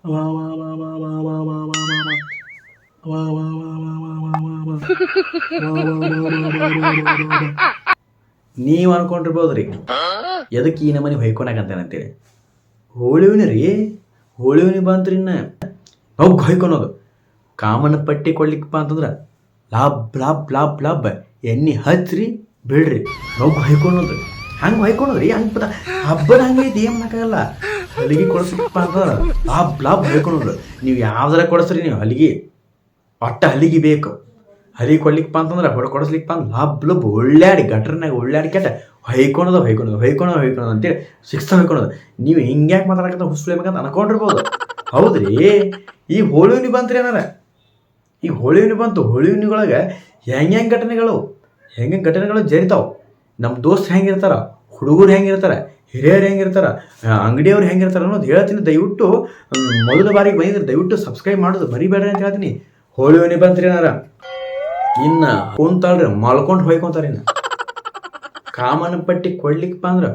ವಾ ವಾ ವಾ ವಾ ವಾ ವಾ ವಾ ವಾ ವಾ ವಾ ವಾ ನೀವು ಅನ್ಕೊಂಡಿರ್ಬೋದ್ರಿ ಎದಕ್ಕೆ ಈ ನಮ್ಮನೆ ಹೊಯ್ಕೊಳಕಂತೇನಂತೇಳಿ. ಹೋಳಿವ್ನಿ ರೀ, ಹೋಳಿವ್ನಿ ಬಂತ್ರಿ ಇನ್ನ ನಾವು ಹೊಯ್ಕೊಳೋದು. ಕಾಮನ ಪಟ್ಟಿ ಕೊಡ್ಲಿಕ್ಕಪ್ಪ ಅಂತಂದ್ರೆ ಲಾಭ್ ಲಾಭ್ ಲಾಭ್ ಲಾಭ ಎಣ್ಣೆ ಹಚ್ಚ್ರಿ ಬಿಡ್ರಿ ನಾವು ಹೊಯ್ಕೊಳೋದು. ಹಂಗೆ ಹೊಯ್ಕೊಳೋದ್ರಿ ಹಂಗೆ ಹಬ್ಬದ ಹಂಗೈತಿ ಏನು ಮಾಡೋಕ್ಕಾಗಲ್ಲ. ಹಲಿಗೆ ಕೊಡಿಸ್ಲಿಕ್ಕಪ್ಪ ಅಂತಂದ್ರೆ ಲಾಭ್ ಲಾಭ್ ಹೊಯ್ಕೊಳೋದು. ನೀವು ಯಾವ್ದಾರ ಕೊಡಿಸ್ರಿ, ನೀವು ಹಲಿಗೆ ಒಟ್ಟ ಹಲಿಗೆ ಬೇಕು. ಹಲಿಗೆ ಕೊಡ್ಲಿಕ್ಕಪ್ಪ ಅಂತಂದ್ರೆ ಕೊಡಿಸ್ಲಿಕ್ಕಪ್ಪ ಅಂದ್ರೆ ಲಾಭ್ ಲಬ್ ಒಳ್ಳೆಯಾಡಿ ಗಟ್ರನಾಗ ಒಳ್ಳೆಯಾಡಿ ಕೆಟ್ಟ ಹೊಯ್ಕೊಳೋದು ಅಂತೇಳಿ ಶಿಕ್ಷ ಹೊಯ್ಕೊಳೋದು. ನೀವು ಹಿಂಗ್ಯಾಕೆ ಮಾತಾಡಕತ್ತ ಹುಸ್ಲೇಬೇಕಂತ ಅನ್ಕೊಂಡಿರ್ಬೋದು. ಹೌದ್ರಿ, ಈ ಹೋಳಿವ್ನಿ ಬಂತ್ರಿ ಏನಾರ, ಈಗ ಹೋಳಿವ್ನಿ ಬಂತು. ಹೋಳಿವ್ನಿಗೊಳಗೆ ಹೆಂಗೆ ಘಟನೆಗಳು ಜರಿತಾವೆ. ನಮ್ಮ ದೋಸ್ತ್ ಹೆಂಗಿರ್ತಾರ, ಹುಡುಗರು ಹೆಂಗಿರ್ತಾರೆ, ಹಿರಿಯರು ಹೆಂಗಿರ್ತಾರೆ, ಅಂಗಡಿಯವ್ರು ಹೆಂಗಿರ್ತಾರೆ ಅನ್ನೋದು ಹೇಳ್ತೀನಿ. ದಯವಿಟ್ಟು ಮೊದಲ ಬಾರಿಗೆ ಬಂದಿದ್ರೆ ದಯವಿಟ್ಟು ಸಬ್ಸ್ಕ್ರೈಬ್ ಮಾಡೋದು ಮರಿಬೇಡ್ರಿ ಅಂತ ಹೇಳ್ತೀನಿ. ಹೋಳಿವ್ನಿ ಬಂತ್ರಿ ಏನಾರ ಇನ್ನು ಕುಂತಾಳ್ರಿ ಮಲ್ಕೊಂಡು ಹೊಯ್ಕೊಂತಾರೆ. ಇನ್ನು ಕಾಮನ ಪಟ್ಟಿ ಕೊಡ್ಲಿಕ್ಕಪ್ಪ ಅಂದ್ರೆ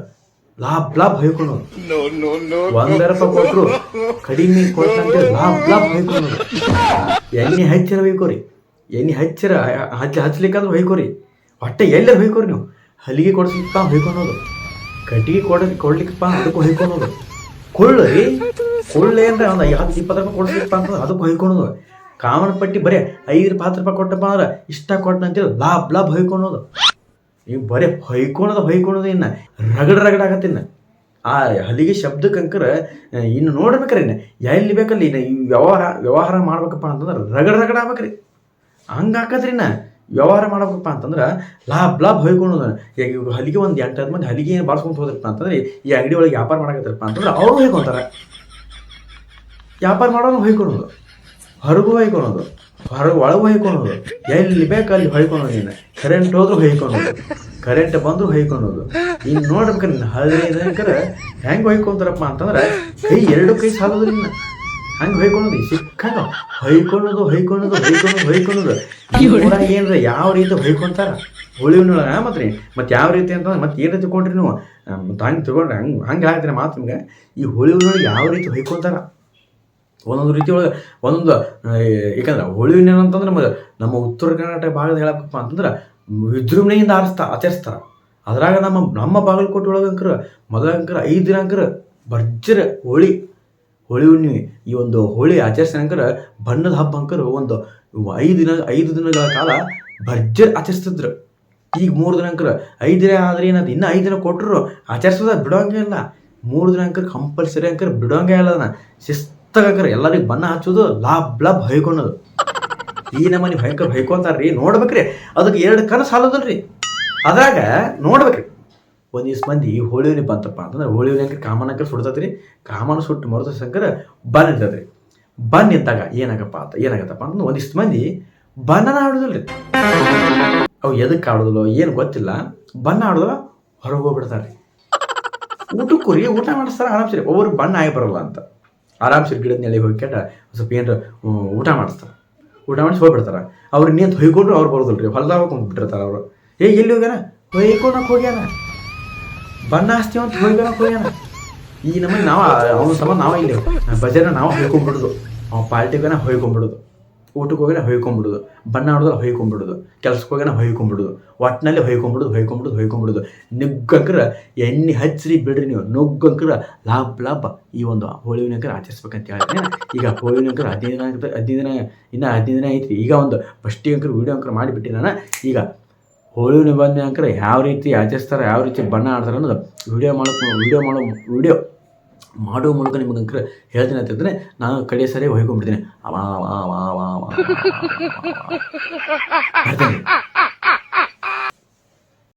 ಲಾಭ್ ಹೊಯ್ಕೊಳೋದು. 1 ರೂಪಾಯಿ ಕೊಟ್ಟರು ಕಡಿಮೆ ಕೊಟ್ಟಂತೆ ಲಾಭ್ ಹೊಯ್ಕೊಳೋದು. ಎಣ್ಣೆ ಹಚ್ಚಿರ ಹೊಯ್ಕೋರಿ, ಎಣ್ಣೆ ಹಚ್ಲಿಕ್ಕಂದ್ರೆ ಹೊಯ್ಕೋರಿ. ಹೊಟ್ಟೆ ಎಲ್ಲರೂ ಹೊಯ್ಕೋರಿ. ನೀವು ಹಲಿಗೆ ಕೊಡಿಸ್ಲಿಕ್ಕಪ್ಪ ಹೊಯ್ಕೊಳೋದು, ಕಟ್ಟಿಗೆ ಕೊಡ್ಲಿಕ್ಕಪ್ಪ ಅದಕ್ಕೆ ಹೊಯ್ಕೊಳೋದು. ಕೊಳ್ಳಿ ಏನ್ರ ಒಂದು 20 ರೂಪಾಯಿ ಕೊಡಿಸ್ಲಿಕ್ಕಪ್ಪ ಅಂತಂದ್ರೆ ಅದಕ್ಕೆ ಹೊಯ್ಕೊಳೋದು. ಕಾಮನ ಪಟ್ಟಿ ಬರೀ 5-10 ರೂಪಾಯಿ ಕೊಟ್ಟಪ್ಪ ಅಂದ್ರೆ ಇಷ್ಟ ಕೊಟ್ಟನಂತೇಳಿ ಲಾಭ್ ಹೊಯ್ಕೊಳೋದು. ನೀವು ಬರೀ ಹೊಯ್ಕೊಳೋದು ಇನ್ನು ರಗಡ ಆಗತ್ತೆ. ಇನ್ನು ಆ ಹಲಿಗೆ ಶಬ್ದಕ್ಕಂಕರ ಇನ್ನು ನೋಡ್ಬೇಕ್ರಿ. ಇನ್ನು ಎಲ್ಲಿ ಬೇಕಲ್ಲಿ ಇನ್ನು ಈ ವ್ಯವಹಾರ ಮಾಡ್ಬೇಕಪ್ಪ ಅಂತಂದ್ರೆ ರಗಡ ಆಗ್ಬೇಕ್ರಿ. ಹಂಗೆ ಹಾಕದ್ರಿ. ಇನ್ನು ವ್ಯವಹಾರ ಮಾಡ್ಬೇಕಪ್ಪ ಅಂತಂದ್ರೆ ಲಾಭ್ ಹೊಯ್ಕೊಳೋದು. ಈಗ ಹಲಿಗೆ ಒಂದು 8-10 ಮಂದಿ ಹಲಿಗೆ ಏನು ಬಾಳ್ಸ್ಕೊಂತ ಹೋದ್ರಪ್ಪ ಅಂತಂದ್ರೆ ಈ ಅಂಗಡಿ ಒಳಗೆ ವ್ಯಾಪಾರ ಮಾಡಕತ್ತಾರಪ್ಪ ಅಂತಂದ್ರೆ ಅವ್ರು ಹೊಯ್ಕೊತಾರೆ. ವ್ಯಾಪಾರ ಮಾಡೋನು ಹೊಯ್ಕೊಳೋದು, ಹೊರಗೂ ಹೊಯ್ಕೊಳೋದು, ಒಳಗೂ ಹೊಯ್ಕೊಳೋದು, ಎಲ್ಲಿ ಬೇಕಲ್ಲಿ ಹೊಯ್ಕೊಳೋದು. ಇನ್ನು ಕರೆಂಟ್ ಹೋದ್ರೂ ಹೊಯ್ಕೊಳೋದು, ಕರೆಂಟ್ ಬಂದರೂ ಹೊಯ್ಕೊಳೋದು. ಇನ್ನು ನೋಡ್ಬೇಕ್ರಿ ಇನ್ನು ಹಳ್ಳಿಕರ ಹೆಂಗೆ ಹೊಯ್ಕೊಂತಾರಪ್ಪ ಅಂತಂದ್ರೆ ಎರಡು ಕೈ ಸಾಲೋದ್ರಿ. ಇನ್ನು ಹಂಗೆ ಹೊಯ್ಕೊಳೋದು ಸಿಕ್ಕಂಗ ಹೊಯ್ಕೊಳೋದು. ಊರಾಗ ಏನ್ರ ಯಾವ ರೀತಿ ಹೊಯ್ಕೊಂತಾರ ಹೋಳಿವ್ನೊಳಗೆ ಮತ್ತೆ ಯಾವ ರೀತಿ ಅಂತಂದ್ರೆ ಮತ್ತೆ ಏನು ತಗೊಂಡ್ರಿ ನೀವು ಮತ್ತೆ ಹಂಗೆ ತಗೊಂಡ್ರೆ ಹಂಗೆ ಆಗ್ತೀರ ಮಾತು ನಿಮ್ಗೆ. ಈ ಹೋಳಿವ್ನೊಳಗೆ ಯಾವ ರೀತಿ ಹೊಯ್ಕೊಂತಾರ ಒಂದೊಂದು ರೀತಿ ಒಳಗೆ ಒಂದೊಂದು. ಯಾಕಂದ್ರೆ ಹೋಳಿವ್ನಿ ಅಂತಂದ್ರೆ ನಮ್ಮ ಉತ್ತರ ಕರ್ನಾಟಕ ಭಾಗದ ಹೇಳಬೇಕಪ್ಪ ಅಂತಂದ್ರೆ ವಿಜೃಂಭಣೆಯಿಂದ ಆಚರಿಸ್ತಾರ. ಅದ್ರಾಗ ನಮ್ಮ ಬಾಗಲಕೋಟೆ ಒಳಗಂಕರ ಮೊದಲಂಕರ 5 ದಿನ ಭರ್ಜರಿ ಹೋಳಿ ಹುಣ್ಣಿಮೆ. ಈ ಒಂದು ಹೋಳಿ ಆಚರಿಸಿನಂಕರ ಬಣ್ಣದ ಹಬ್ಬ ಅಂಕರ ಒಂದು 5 ದಿನಗಳ ಕಾಲ ಭರ್ಜರಿ ಆಚರಿಸ್ತಿದ್ರು. ಈಗ 3 ದಿನ 5 ದಿನ ಆದ್ರೆ ಏನದು, ಇನ್ನೂ 5 ದಿನ ಕೊಟ್ಟರು ಆಚರಿಸೋದ ಬಿಡೋಂಗೆ ಇಲ್ಲ. 3 ದಿನ ಕಂಪಲ್ಸರಿ ಬಿಡೋಂಗೆ ಇಲ್ಲ. ಅದನ್ನ ಶಿಸ್ತಾಗ ಎಲ್ಲರಿಗೂ ಬಣ್ಣ ಹಚ್ಚೋದು, ಲಾಭ್ ಹೊಯ್ಕೊಳೋದು. ಈ ನಮ್ಮನೆ ಭಯಂಕರ ಹೊಯ್ಕೊಂತಾರ್ರಿ. ನೋಡ್ಬೇಕ್ರಿ, ಅದಕ್ಕೆ 2 ಕನಸು ಸಾಲೋದಲ್ರಿ. ಅದ್ರಾಗ ನೋಡ್ಬೇಕ್ರಿ ಒಂದಿವ್ಸ ಮಂದಿ ಹೋಳಿವ್ನಿ ಬಂತಪ್ಪ ಅಂತಂದ್ರೆ ಹೋಳಿವ್ನಿ ಕಾಮನ ಸುಡ್ತತ್ರಿ. ಕಾಮನ ಸುಟ್ಟು ಮರುತ ಶಂಕರ ಬನ್ ಇರ್ತದ್ರಿ. ಬನ್ ಇದ್ದಾಗ ಏನಾಗತ್ತಪ್ಪ ಅಂತಂದ್ರೆ ಒಂದಿಷ್ಟು ಮಂದಿ ಬಣ್ಣನ ಆಡೋದಿಲ್ರಿ. ಅವು ಎದಕ್ಕೆ ಆಡೋದಿಲ್ಲ ಏನು ಗೊತ್ತಿಲ್ಲ. ಬಣ್ಣ ಆಡೋದಿಲ್ಲ ಹೊರಗೆ ಹೋಗ್ಬಿಡ್ತಾರ್ರಿ. ಊಟ ಮಾಡಿಸ್ತಾರ ಆರಾಮ್ಸರಿ. ಒಬ್ಬರು ಬಣ್ಣ ಆಗಿ ಬರಲ್ಲ ಅಂತ ಆರಾಮ್ಸರಿ ಗಿಡದ ನೆಲೆ ಹೋಗಿ ಕೆಟ್ಟ ಸ್ವಲ್ಪ ಏನಾರ ಊಟ ಮಾಡಿಸ್ತಾರೆ. ಊಟ ಮಾಡಿಸಿ ಹೋಗ್ಬಿಡ್ತಾರೆ. ಅವ್ರು ನೀನು ಹೊಯ್ಕೊಂಡ್ರು ಅವ್ರು ಬರೋದಿಲ್ರಿ. ಹೊಲ್ದಾಗ ಹೋಗ್ಬಿಟ್ಟಿರ್ತಾರೆ ಅವರು. ಎಲ್ಲಿ ಹೋಗ್ಯಾನ, ಹೊಯ್ಕೊಳಕ್ಕೆ ಹೋಗ್ಯಾನ, ಬಣ್ಣ ಹಚ್ತೀವಿ ಅಂತ ಹೋಗ್ಯಾನ. ಈ ನಮಗೆ ಅವನ ಸಮ ಇಲ್ಲಿ ಬಜಾರ್ನ ನಾವು ಹೊಯ್ಕೊಂಡ್ಬಿಡೋದು. ಪಾರ್ಟಿಗೇನ ಹೊಯ್ಕೊಂಡ್ಬಿಡೋದು, ಊಟಕ್ಕೆ ಹೋಗಿನ ಹೊಯ್ಕೊಂಡ್ಬಿಡೋದು, ಬಣ್ಣ ಆಡೋದ್ರೆ ಹೊಯ್ಕೊಂಡ್ಬಿಡೋದು, ಕೆಲ್ಸಕ್ಕೆ ಹೋಗಿನ ಹೊಯ್ಕೊಂಡ್ಬಿಡೋದು, ಒಟ್ಟಿನಲ್ಲಿ ಹೊಯ್ಕೊಂಡ್ಬಿಡೋದು. ನುಗ್ಗಂಕರ ಎಣ್ಣೆ ಹಚ್ಚಿರಿ ಬಿಡ್ರಿ ನೀವು. ನುಗ್ಗಂಕರ ಲಾಭ ಈ ಒಂದು ಹೋಳಿವ್ನಿ ಆಚರಿಸ್ಬೇಕಂತ ಹೇಳ್ತೀನಿ. ಈಗ ಹೋಳಿವ್ನಿ 15 ದಿನ ಐತ್ರಿ. ಈಗ ಒಂದು ಫಸ್ಟಿಗೆ ವೀಡಿಯೋ ಮಾಡಿಬಿಟ್ಟು ನಾನು ಈಗ ಹೋಳಿವ್ನಿ ಬಂದ ಯಾವ ರೀತಿ ಆಚರಿಸ್ತಾರೆ, ಯಾವ ರೀತಿ ಬಣ್ಣ ಆಡ್ತಾರೆ ಅನ್ನೋದು ವಿಡಿಯೋ ಮಾಡೋ ಮೂಲಕ ನಿಮಗೆ ಹೇಳ್ತೀನಿ ಅಂತಂದರೆ ನಾನು ಕಡೆ ಸರಿ ಹೊಯ್ಕೊಂಡ್ಬಿಡ್ತೀನಿ.